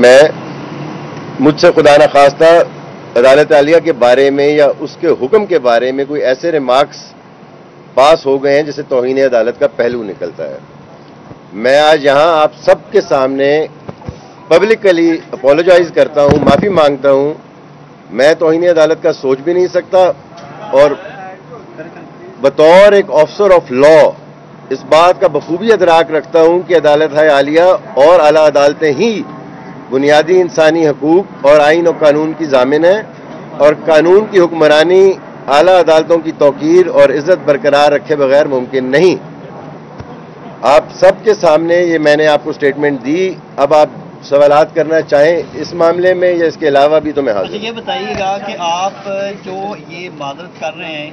میں مجھ سے خدا نخواستہ عدالت عالیہ کے بارے میں یا اس کے حکم کے بارے میں کوئی ایسے ریمارکس پاس ہو گئے ہیں جسے توہین عدالت کا پہلو نکلتا ہے. میں آج یہاں آپ سب کے سامنے پبلکلی اپولوجائز کرتا ہوں, معافی مانگتا ہوں. میں توہین عدالت کا سوچ بھی نہیں سکتا, اور بطور ایک آفیسر آف لا اس بات کا بخوبی ادراک رکھتا ہوں کہ عدالت عالیہ اور اعلیٰ عدالتیں ہی بنیادی انسانی حقوق اور آئین و قانون کی ضامن ہیں, اور قانون کی حکمرانی اعلیٰ عدالتوں کی توقیر اور عزت برقرار رکھے بغیر ممکن نہیں. آپ سب کے سامنے یہ میں نے آپ کو سٹیٹمنٹ دی. اب آپ سوالات کرنا چاہیں اس معاملے میں یا اس کے علاوہ بھی تو میں حاضر ہوں. یہ بتائیے گا کہ آپ جو یہ معذرت کر رہے ہیں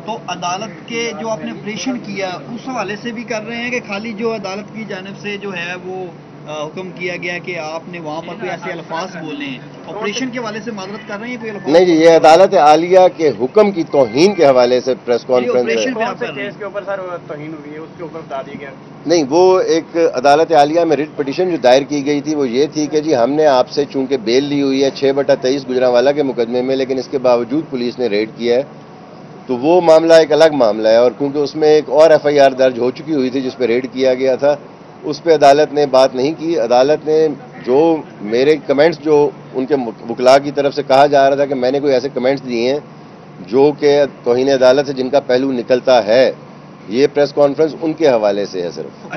تو عدالت کے جو آپ نے آپریشن کیا اس حوالے سے بھی کر رہے ہیں کہ خالی جو عدالت کی جانب سے جو ہے وہ حکم کیا گیا کہ آپ نے وہاں پر کوئی ایسے الفاظ بولے ہیں, آپریشن کے حوالے سے معذرت کر رہے ہیں کوئی الفاظ؟ نہیں جی, یہ عدالت عالیہ کے حکم کی توہین کے حوالے سے پریس کانفرنس نہیں, وہ ایک عدالت عالیہ میں ریٹ پٹیشن جو دائر کی گئی تھی وہ یہ تھی کہ جی ہم نے آپ سے چونکہ بیل لی ہوئی ہے 6/23 گجرانوالہ کے مقدمے میں, لیکن اس کے باوجود پولیس نے ریڈ کیا ہے, تو وہ معاملہ ایک الگ معاملہ ہے. اور کیونکہ اس میں ایک اور FIR درج ہو چکی ہوئی تھی جس پہ ریڈ کیا گیا تھا, اس پہ عدالت نے بات نہیں کی. عدالت نے جو میرے کمنٹس جو ان کے وکلاء کی طرف سے کہا جا رہا تھا کہ میں نے کوئی ایسے کمنٹس دیے ہیں جو کہ توہین عدالت سے جن کا پہلو نکلتا ہے, یہ پریس کانفرنس ان کے حوالے سے ہے. صرف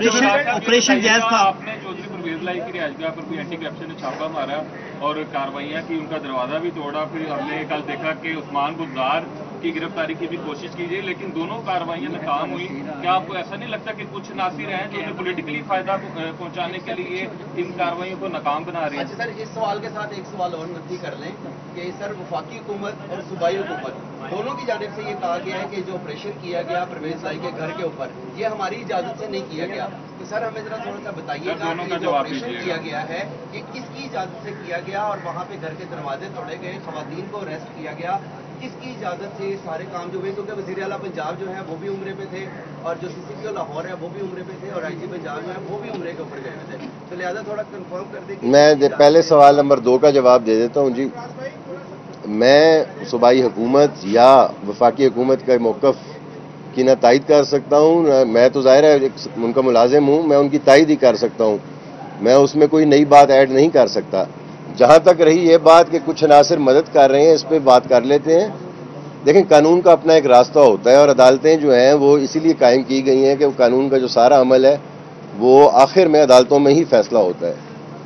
آپریشن جائز تھا. آپ نے چودھری پرویز لائی کی رہائش گاہ پر کوئی اینٹی کرپشن نے چھاپا مارا اور کاروائیاں کی, ان کا دروازہ بھی توڑا. پھر ہم نے کل دیکھا کہ عثمان گلزار کی گرفتاری کی بھی کوشش کی گئی, لیکن دونوں کاروائیاں ناکام ہوئی. کیا آپ کو ایسا نہیں لگتا کہ کچھ ناصر ہیں جو انہیں پولیٹیکلی فائدہ پہنچانے کے لیے ان کاروائیوں کو ناکام بنا رہے ہیں؟ اچھا سر, اس سوال کے ساتھ ایک سوال اور نفی کر لیں کہ سر وفاقی حکومت اور صوبائی حکومت دونوں کی جانب سے یہ کہا گیا ہے کہ جو آپریشن کیا گیا پرویز لائی کے گھر کے اوپر یہ ہماری اجازت سے نہیں کیا گیا. تو سر ہمیں ذرا تھوڑا سا بتائیے گا کہ جو آپریشن کیا گیا ہے یہ کس کی اجازت سے کیا گیا, اور وہاں پہ گھر کے دروازے توڑے گئے, خواتین کو اریسٹ کیا گیا, کس کی اجازت سے سارے کام جو ہوئے؟ کیونکہ وزیر اعلیٰ پنجاب جو ہے وہ بھی عمرے پہ تھے, اور جو CCPO لاہور ہے وہ بھی عمرے پہ تھے, اور IG پنجاب جو ہے وہ بھی عمرے کے اوپر گئے ہوئے تھے. تو لہٰذا تھوڑا کنفرم کر دیں. میں پہلے سوال نمبر 2 کا جواب دے دیتا ہوں. جی, میں صوبائی حکومت یا وفاقی حکومت کا موقف کی نہ تائید کر سکتا ہوں, میں تو ظاہر ہے ان کا ملازم ہوں, میں ان کی تائید ہی کر سکتا ہوں, میں اس میں کوئی نئی بات ایڈ نہیں کر سکتا. جہاں تک رہی یہ بات کہ کچھ عناصر مدد کر رہے ہیں, اس پہ بات کر لیتے ہیں. دیکھیں, قانون کا اپنا ایک راستہ ہوتا ہے, اور عدالتیں جو ہیں وہ اسی لیے قائم کی گئی ہیں کہ وہ قانون کا جو سارا عمل ہے وہ آخر میں عدالتوں میں ہی فیصلہ ہوتا ہے.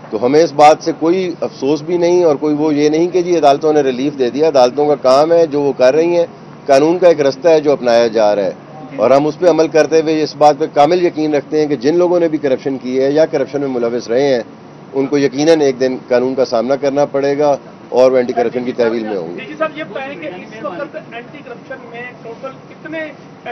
تو ہمیں اس بات سے کوئی افسوس بھی نہیں, اور کوئی وہ یہ نہیں کہ جی عدالتوں نے ریلیف دے دیا. عدالتوں کا کام ہے جو وہ کر رہی ہیں, قانون کا ایک راستہ ہے جو اپنایا جا رہا ہے, اور ہم اس پہ عمل کرتے ہوئے اس بات پہ کامل یقین رکھتے ہیں کہ جن لوگوں نے بھی کرپشن کی ہے یا کرپشن میں ملوث رہے ہیں ان کو یقیناً ایک دن قانون کا سامنا کرنا پڑے گا, اور وہ اینٹی کرپشن کی تحویل میں ہوں گے. جی صاحب, یہ بتائیں کہ اس وقت اینٹی کرپشن میں ٹوٹل کتنے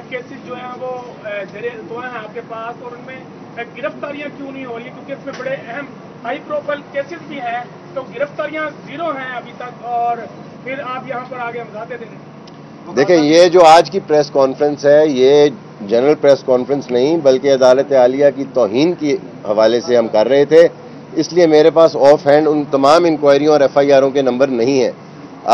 کیسز جو ہیں وہ ہیں آپ کے پاس, اور ان میں گرفتاریاں کیوں نہیں ہو رہی ہیں؟ کیونکہ اس میں بڑے اہم ہائی پروفائل کیسز بھی ہیں, تو گرفتاریاں 0 ہیں ابھی تک, اور پھر آپ یہاں پر آگے وضاحتیں دیں. دیکھیں, یہ جو آج کی پریس کانفرنس ہے یہ جنرل پریس کانفرنس نہیں بلکہ عدالت عالیہ کی توہین کے حوالے سے ہم کر رہے تھے, اس لیے میرے پاس آف ہینڈ ان تمام انکوائریوں اور FIRوں کے نمبر نہیں ہیں.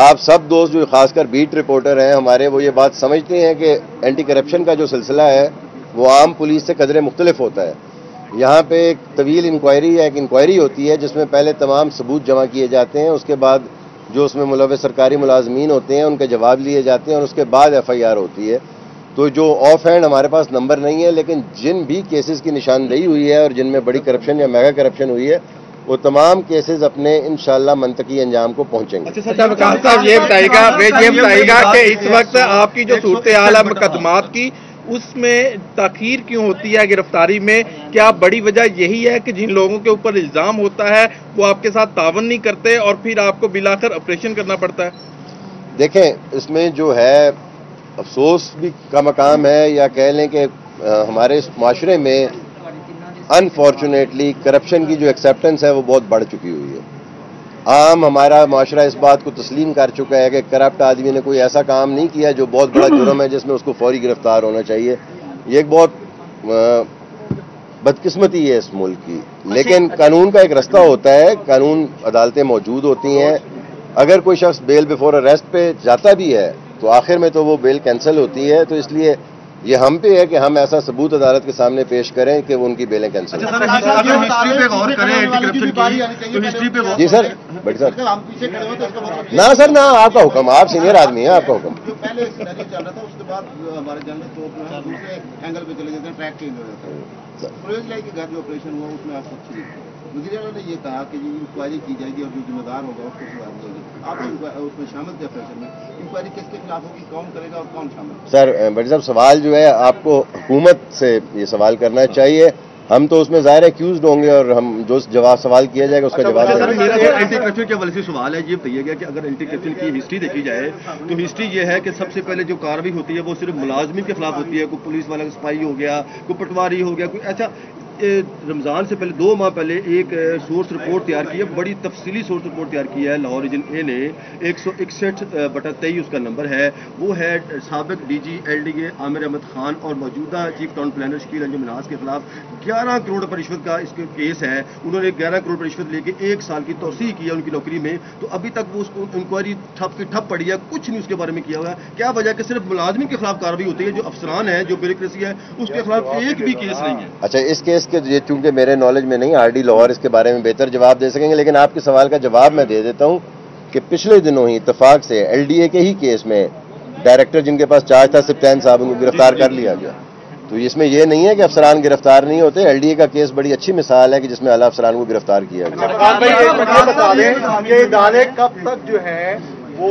آپ سب دوست جو خاص کر بیٹ رپورٹر ہیں ہمارے, وہ یہ بات سمجھتے ہیں کہ اینٹی کرپشن کا جو سلسلہ ہے وہ عام پولیس سے قدرے مختلف ہوتا ہے. یہاں پہ ایک طویل انکوائری ہے, ایک انکوائری ہوتی ہے جس میں پہلے تمام ثبوت جمع کیے جاتے ہیں, اس کے بعد جو اس میں ملوث سرکاری ملازمین ہوتے ہیں ان کے جواب لیے جاتے ہیں, اور اس کے بعد FIR ہوتی ہے. تو جو آف ہینڈ ہمارے پاس نمبر نہیں ہے, لیکن جن بھی کیسز کی نشاندہی ہوئی ہے اور جن میں بڑی کرپشن یا میگا کرپشن ہوئی ہے وہ تمام کیسز اپنے انشاءاللہ منطقی انجام کو پہنچیں گے. اچھا وقار صاحب, یہ بتائیے گا کہ اس وقت آپ کی جو صورتحال ہے مقدمات کی, اس میں تاخیر کیوں ہوتی ہے گرفتاری میں؟ کیا بڑی وجہ یہی ہے کہ جن لوگوں کے اوپر الزام ہوتا ہے وہ آپ کے ساتھ تعاون نہیں کرتے اور پھر آپ کو بلاخر آپریشن کرنا پڑتا ہے؟ دیکھیں, اس میں جو ہے افسوس بھی کا مقام ہے, یا کہہ لیں کہ ہمارے اس معاشرے میں انفارچونیٹلی کرپشن کی جو ایکسیپٹنس ہے وہ بہت بڑھ چکی ہوئی ہے. عام ہمارا معاشرہ اس بات کو تسلیم کر چکا ہے کہ کرپٹ آدمی نے کوئی ایسا کام نہیں کیا جو بہت بڑا جرم ہے جس میں اس کو فوری گرفتار ہونا چاہیے. یہ ایک بہت بدقسمتی ہے اس ملک کی. لیکن قانون کا ایک راستہ ہوتا ہے, قانون عدالتیں موجود ہوتی ہیں. اگر کوئی شخص بیل بیفور اریسٹ پہ جاتا بھی ہے تو آخر میں تو وہ بیل کینسل ہوتی ہے. تو اس لیے یہ ہم پہ ہے کہ ہم ایسا ثبوت عدالت کے سامنے پیش کریں کہ وہ ان کی بیلیں کینسل ہوں. جی سر, بٹ سر نہ سر نہ, آپ کا حکم, آپ سینئر آدمی ہیں, آپ کا حکم. پہلے سینیریو چل رہا تھا, اس کے بعد ہمارے جنرل اسٹاف جو ہے دوسرے اینگل پہ چلے جاتے ہیں, ٹریک چینج ہو جاتا ہے. پرویز لائی کے گھر جو آپریشن ہوا اس میں آپ سب چیز وزیر اعلیٰ نے یہ کہا کہ یہ انکوائری کی جائے گی اور جو ذمہ دار ہوگا اس کو سزا دی جائے گی. آپ اس میں شامل تھے آپریشن میں, انکوائری کس کے خلاف ہوگی, کون کرے گا اور کون شامل؟ سر بٹ صاحب سوال جو ہے آپ کو حکومت سے یہ سوال کرنا چاہیے. ہم تو اس میں ظاہر ایکیوزڈ ہوں گے اور ہم جو جواب سوال کیا جائے گا اس کا جواب دیں گے. میرا اینٹی کرپشن کے حوالے سے سوال ہے, یہ بتائیے گا کہ اگر اینٹی کرپشن کی ہسٹری دیکھی جائے تو ہسٹری یہ ہے کہ سب سے پہلے جو کارروائی ہوتی ہے وہ صرف ملازمین کے خلاف ہوتی ہے. کوئی پولیس والا سپاہی ہو گیا, کوئی پٹواری ہو گیا, کوئی ایسا. رمضان سے پہلے 2 ماہ پہلے ایک سورس رپورٹ تیار کی ہے, بڑی تفصیلی سورس رپورٹ تیار کی ہے لاہور ریجن اے نے. 161/23 اس کا نمبر ہے. وہ ہے سابق D G L D A Aamir Ahmed Khan اور موجودہ chief town planner Shakeel Anjum Manaz کے خلاف 11 کروڑ پر رشوت کا اس کیس ہے. انہوں نے 11 کروڑ پر رشوت لے کے 1 سال کی توسیع کی ہے ان کی نوکری میں. تو ابھی تک وہ اس کو انکوائری ٹھپ کی ٹھپ پڑی ہے, کچھ نہیں اس کے بارے میں کیا ہوا ہے. کیا وجہ کہ صرف ملازمین کے خلاف کارروائی ہوتی ہے, جو افسران ہیں, جو بیوروکریسی ہے, اس کے خلاف ایک بھی کیس نہیں ہے. اچھا, اس کیس کے چونکہ میرے نالج میں نہیں, آر ڈی لاہور اس کے بارے میں بہتر جواب دے سکیں گے. لیکن آپ کے سوال کا جواب میں دے دیتا ہوں کہ پچھلے دنوں ہی اتفاق سے ایل ڈی اے کے ہی کیس میں ڈائریکٹر جن کے پاس چارج تھا سپتین صاحب, ان کو گرفتار کر لیا گیا. تو اس میں یہ نہیں ہے کہ افسران گرفتار نہیں ہوتے. ایل ڈی اے کا کیس بڑی اچھی مثال ہے کہ جس میں اعلیٰ افسران کو گرفتار کیا گیا. ادارے کب تک جو ہے وہ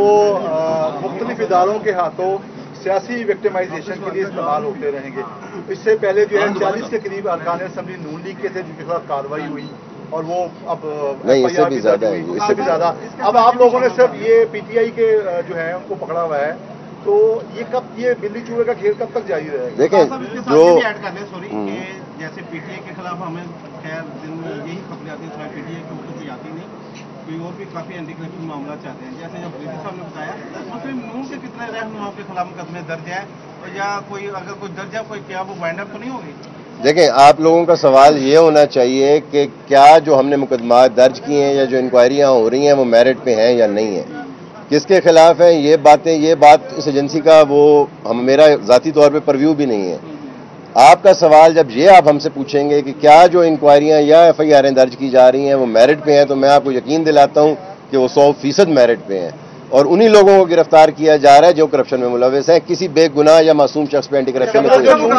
مختلف اداروں کے ہاتھوں سیاسی وکٹمائزیشن کے لیے استعمال ہوتے رہیں گے؟ اس سے پہلے جو ہے 40 کے قریب ارکان اسمبلی نون لیگ کے تھے جن کے خلاف کارروائی ہوئی, اور وہ اب نہیں, اس سے بھی زیادہ ہے, اس سے بھی زیادہ. اب آپ لوگوں نے صرف یہ پی ٹی آئی کے جو ہے ان کو پکڑا ہوا ہے, تو یہ کب, یہ بلی چوہے کا کھیل کب تک جاری رہے گا؟ دیکھیں جو جیسے پی ٹی آئی کے خلاف ہمیں خیر دن میں یہی خبریں آتی ہیں, پی ٹی آئی کے اوپر کوئی آتی نہیں, کوئی اور بھی کافی اینٹی کرپشن معاملات چاہتے ہیں. جیسے جب بریدی صاحب نے بتایا مسلم نون کے کتنے رہنما کے خلاف مقدمے درج ہے, اور یا کوئی اگر کوئی درج ہے کوئی, کیا وہ وائنڈ اپ تو نہیں ہوگی؟ دیکھیں, آپ لوگوں کا سوال یہ ہونا چاہیے کہ کیا جو ہم نے مقدمات درج کیے ہیں یا جو انکوائریاں ہو رہی ہیں وہ میرٹ پہ ہیں یا نہیں ہیں, کس کے خلاف ہیں. یہ بات اس ایجنسی کا وہ میرا ذاتی طور پہ پرویو بھی نہیں ہے. آپ کا سوال جب یہ آپ ہم سے پوچھیں گے کہ کیا جو انکوائریاں یا ایف آئی آریں درج کی جا رہی ہیں وہ میرٹ پہ ہیں, تو میں آپ کو یقین دلاتا ہوں کہ وہ 100% میرٹ پہ ہیں, اور انہی لوگوں کو گرفتار کیا جا رہا ہے جو کرپشن میں ملوث ہیں. کسی بے گناہ یا معصوم شخص پہ اینٹی کرپشن میں جو نون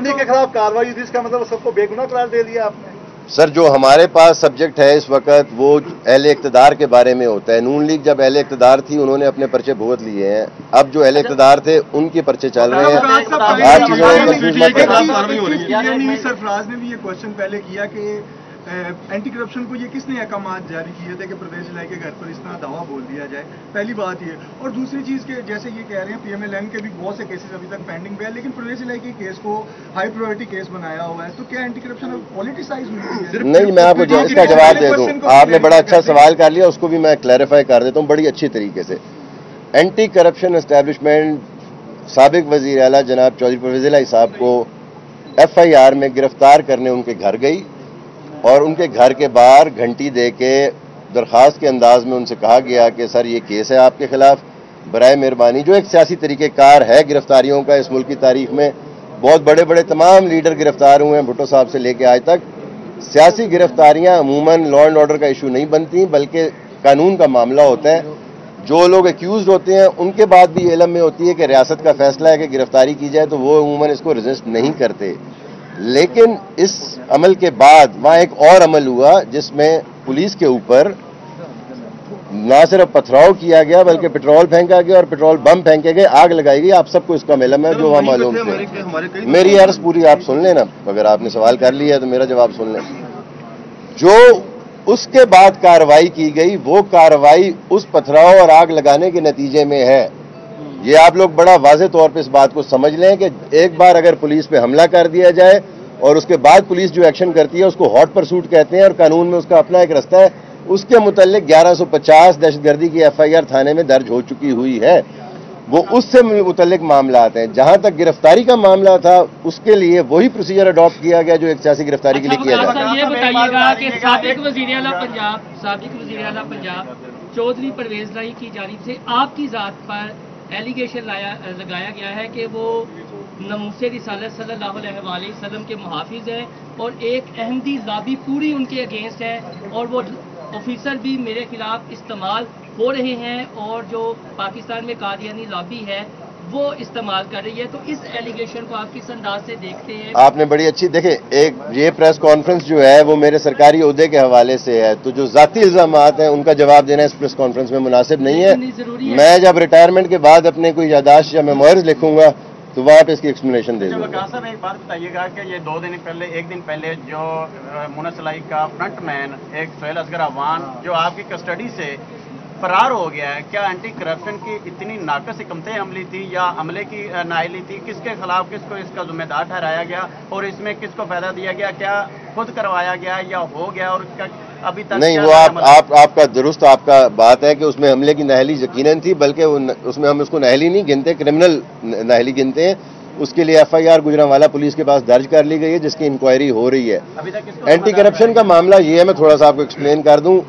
لیگ کے خلاف کارروائی ہوئی, اس کا مطلب سب کو بے گناہ قرار دے دیا آپ نے؟ سر, جو ہمارے پاس سبجیکٹ ہے اس وقت وہ اہل اقتدار کے بارے میں ہوتا ہے. نون لیگ جب اہل اقتدار تھی انہوں نے اپنے پرچے بھگت لیے ہیں. اب جو اہل اقتدار تھے ان کے پرچے چل رہے ہیں. ہر چیزوں کو کنفیوز مت کریں. سرفراز نے بھی یہ کوشچن پہلے کیا کہ اینٹی کرپشن کو یہ کس نے احکامات جاری کیے تھے کہ پرویز الہی کے گھر پر اس طرح دعویٰ بول دیا جائے. پہلی بات یہ, اور دوسری چیز کہ جیسے یہ کہہ رہے ہیں پی ایم ایل این کے بھی بہت سے کیسز ابھی تک پینڈنگ پہ ہے, لیکن پرویز الہی کے کیس کو ہائی پرائرٹی کیس بنایا ہوا ہے. تو کیا اینٹی کرپشن پولیٹیسائز ہوئی ہے؟ نہیں, میں آپ کو اس کا جواب دے دوں. آپ نے بڑا اچھا سوال کر لیا, اس کو بھی میں کلیریفائی کر دیتا ہوں بڑی اچھی طریقے سے. اینٹی کرپشن اسٹیبلشمنٹ سابق وزیر اعلیٰ جناب چودھری پرویز الہی صاحب کو ایف آئی آر میں گرفتار کرنے ان کے گھر گئی, اور ان کے گھر کے باہر گھنٹی دے کے درخواست کے انداز میں ان سے کہا گیا کہ سر یہ کیس ہے آپ کے خلاف, برائے مہربانی. جو ایک سیاسی طریقہ کار ہے گرفتاریوں کا اس ملک کی تاریخ میں, بہت بڑے بڑے تمام لیڈر گرفتار ہوئے ہیں بھٹو صاحب سے لے کے آج تک. سیاسی گرفتاریاں عموماً لا اینڈ آرڈر کا ایشو نہیں بنتی بلکہ قانون کا معاملہ ہوتا ہے. جو لوگ ایکیوزڈ ہوتے ہیں ان کے بعد بھی علم میں ہوتی ہے کہ ریاست کا فیصلہ ہے کہ گرفتاری کی جائے, تو وہ عموماً اس کو ریزسٹ نہیں کرتے. لیکن اس عمل کے بعد وہاں ایک اور عمل ہوا جس میں پولیس کے اوپر نہ صرف پتھراؤ کیا گیا بلکہ پٹرول پھینکا گیا اور پٹرول بم پھینکے گئے, آگ لگائی گئی. آپ سب کو اس کا علم ہے جو وہاں معلوم تھے. میری عرض پوری آپ سن لیں نا, اگر آپ نے سوال کر لیا تو میرا جواب سن لیں. جو اس کے بعد کارروائی کی گئی وہ کارروائی اس پتھراؤ اور آگ لگانے کے نتیجے میں ہے. یہ آپ لوگ بڑا واضح طور پہ اس بات کو سمجھ لیں کہ ایک بار اگر پولیس پہ حملہ کر دیا جائے اور اس کے بعد پولیس جو ایکشن کرتی ہے اس کو ہاٹ پرسوٹ کہتے ہیں, اور قانون میں اس کا اپنا ایک راستہ ہے. اس کے متعلق 1150 دہشت گردی کی ایف آئی آر تھانے میں درج ہو چکی ہوئی ہے. وہ اس سے متعلق معاملات ہیں. جہاں تک گرفتاری کا معاملہ تھا اس کے لیے وہی پروسیجر اڈاپٹ کیا گیا جو ایک سیاسی گرفتاری کے لیے کیا جاتا ہے. یہ بتائیے گا کہ سابق وزیر اعلیٰ پنجاب چودھری پرویز لائی کی جانب سے آپ کی ذات پر ایلیگیشن لگایا گیا ہے کہ وہ ناموس رسالت صلی اللہ علیہ وآلہ وسلم کے محافظ ہیں اور ایک احمدی لابی پوری ان کے اگینسٹ ہے اور وہ آفیسر بھی میرے خلاف استعمال ہو رہے ہیں اور جو پاکستان میں قادیانی لابی ہے وہ استعمال کر رہی ہے. تو اس ایلیگیشن کو آپ کس انداز سے دیکھتے ہیں؟ آپ نے بڑی اچھی دیکھیں، ایک یہ پریس کانفرنس جو ہے وہ میرے سرکاری عہدے کے حوالے سے ہے، تو جو ذاتی الزامات ہیں ان کا جواب دینا اس پریس کانفرنس میں مناسب نہیں ہے. میں جب ریٹائرمنٹ کے بعد اپنے کوئی یادداشت یا میموئرز لکھوں گا تو وہاں پہ اس کی ایکسپلینیشن دے دوں گا. وقار صاحب ایک بات بتائیے گا کہ یہ ایک دن پہلے جو منسلائی کا فرنٹ مین ایک سہیل اصغر عوان جو آپ کی کسٹڈی سے فرار ہو گیا ہے، کیا اینٹی کرپشن کی اتنی ناقص حکمتیں عملی تھی یا عملے کی نااہلی تھی؟ کس کے خلاف کس کو اس کا ذمہ دار ٹھہرایا گیا اور اس میں کس کو فائدہ دیا گیا؟ کیا خود کروایا گیا یا ہو گیا اور اس کا ابھی تک نہیں؟ وہ آپ کا درست آپ کا بات ہے کہ اس میں حملے کی نااہلی یقیناً تھی، بلکہ اس میں ہم اس کو نااہلی نہیں گنتے، کرمنل نااہلی گنتے ہیں. اس کے لیے FIR گجرانوالہ پولیس کے پاس درج کر لی گئی ہے جس کی انکوائری ہو رہی ہے. اینٹی کرپشن کا معاملہ یہ ہے، میں تھوڑا سا آپ کو ایکسپلین کر دوں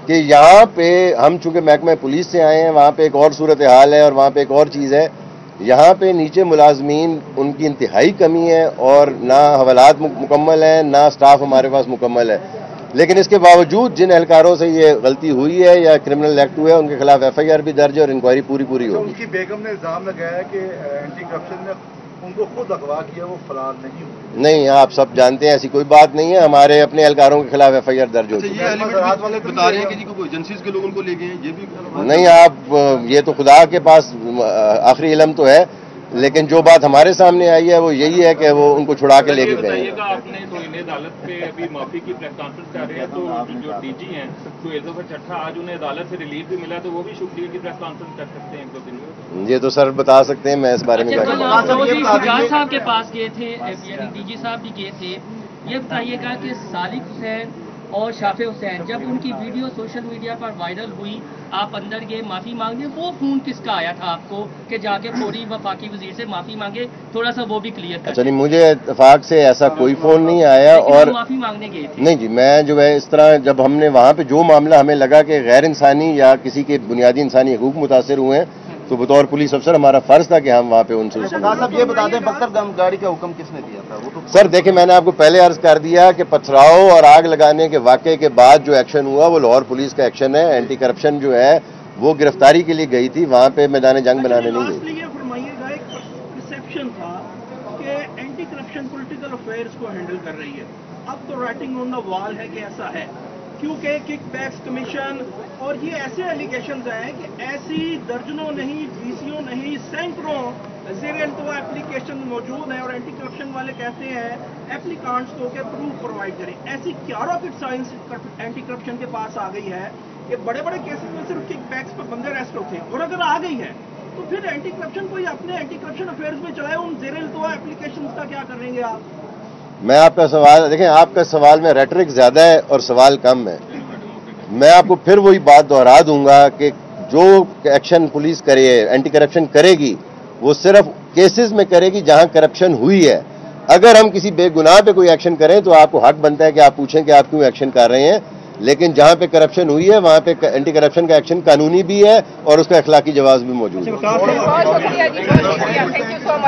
کہ یہاں پہ ہم چونکہ محکمہ پولیس سے آئے ہیں، وہاں پہ ایک اور صورتحال ہے اور وہاں پہ ایک اور چیز ہے. یہاں پہ نیچے ملازمین ان کی انتہائی کمی ہے اور نہ حوالات مکمل ہیں نہ سٹاف ہمارے پاس مکمل ہے. لیکن اس کے باوجود جن اہلکاروں سے یہ غلطی ہوئی ہے یا کرمنل ایکٹ ہوا ہے ان کے خلاف FIR بھی درج ہے اور انکوائری پوری ہوگی. ان کی بیگم نے الزام لگایا کہ اینٹی کرپشن نے ان کو خود اغوا کیا، وہ فرار نہیں ہوئے. نہیں، آپ سب جانتے ہیں ایسی کوئی بات نہیں ہے. ہمارے اپنے اہلکاروں کے خلاف FIR درج ہو چکی ہے. بتا رہے ہیں کہ جی کوئی ایجنسیز کے لوگ ان کو لے گئے ہیں، یہ بھی نہیں. آپ یہ تو خدا کے پاس آخری علم تو ہے، لیکن جو بات ہمارے سامنے آئی ہے وہ یہی ہے کہ وہ ان کو چھڑا کے لے کے گئے ہیں. آپ نے توہین عدالت پہ ابھی معافی کی پریس کانفرنس کر رہے ہیں، تو جو DG ہیں سہیل ظفر چٹھا آج انہیں عدالت سے ریلیف بھی ملا، تو وہ بھی شکریہ کی پریس کانفرنس کر سکتے ہیں 1-2 دن میں. یہ تو سر بتا سکتے ہیں، میں اس بارے میں شجاع صاحب کے پاس گئے تھے، یعنی DG صاحب بھی گئے تھے. یہ بتائیے گا کہ صادق حسین اور شافع حسین جب ان کی ویڈیو سوشل میڈیا پر وائرل ہوئی، آپ اندر گئے معافی مانگنے، وہ فون کس کا آیا تھا آپ کو کہ جا کے فوری وفاقی وزیر سے معافی مانگے؟ تھوڑا سا وہ بھی کلیئر کریں. اچھا نہیں، مجھے اتفاق سے ایسا کوئی فون نہیں آیا اور معافی مانگنے گئے تھے. نہیں جی، میں جو ہے اس طرح جب ہم نے وہاں پہ جو معاملہ ہمیں لگا کہ غیر انسانی یا کسی کے بنیادی انسانی حقوق متاثر ہوئے ہیں تو بطور پولیس افسر ہمارا فرض تھا کہ ہم وہاں پہ ان سے صاحب یہ بتا دیں بختر گاڑی کا حکم کس نے دیا تھا؟ وہ تو سر دیکھیں، میں نے آپ کو پہلے عرض کر دیا کہ پتھراؤ اور آگ لگانے کے واقعے کے بعد جو ایکشن ہوا وہ لاہور پولیس کا ایکشن ہے. اینٹی کرپشن جو ہے وہ گرفتاری کے لیے گئی تھی، وہاں پہ میدان جنگ بنانے نہیں گئی. یہ فرمائیے گا، ایک پرسیپشن تھا کہ اینٹی کرپشن پولیٹیکل افیئرز کو ہینڈل کر رہی ہے، اب تو رائٹنگ آن دا وال ہے کہ ایسا ہے، کیونکہ کک بیکس کمیشن اور یہ ایسے ایلیگیشنز ہیں کہ ایسی درجنوں نہیں، 20 نہیں، سینکڑوں زیر التوا اپلیکیشن موجود ہیں اور اینٹی کرپشن والے کہتے ہیں ایپلیکانٹس کو کہ پروف پرووائڈ کریں. ایسی کیا راکٹ سائنس اینٹی کرپشن کے پاس آ گئی ہے کہ بڑے بڑے کیسز میں صرف کک بیکس پر بندے ریسٹ ہوتے ہیں، اور اگر آ گئی ہے تو پھر اینٹی کرپشن کوئی اپنے اینٹی کرپشن افیئرز میں چلائے، ان زیر التوا اپلیکیشنز کا کیا کریں گے آپ؟ میں آپ کا سوال دیکھیں، آپ کا سوال میں ریٹرک زیادہ ہے اور سوال کم ہے. میں آپ کو پھر وہی بات دہرا دوں گا کہ جو ایکشن پولیس کرے، اینٹی کرپشن کرے گی، وہ صرف کیسز میں کرے گی جہاں کرپشن ہوئی ہے. اگر ہم کسی بے گناہ پہ کوئی ایکشن کریں تو آپ کو حق بنتا ہے کہ آپ پوچھیں کہ آپ کیوں ایکشن کر رہے ہیں، لیکن جہاں پہ کرپشن ہوئی ہے وہاں پہ اینٹی کرپشن کا ایکشن قانونی بھی ہے اور اس کا اخلاقی جواز بھی موجود ہے.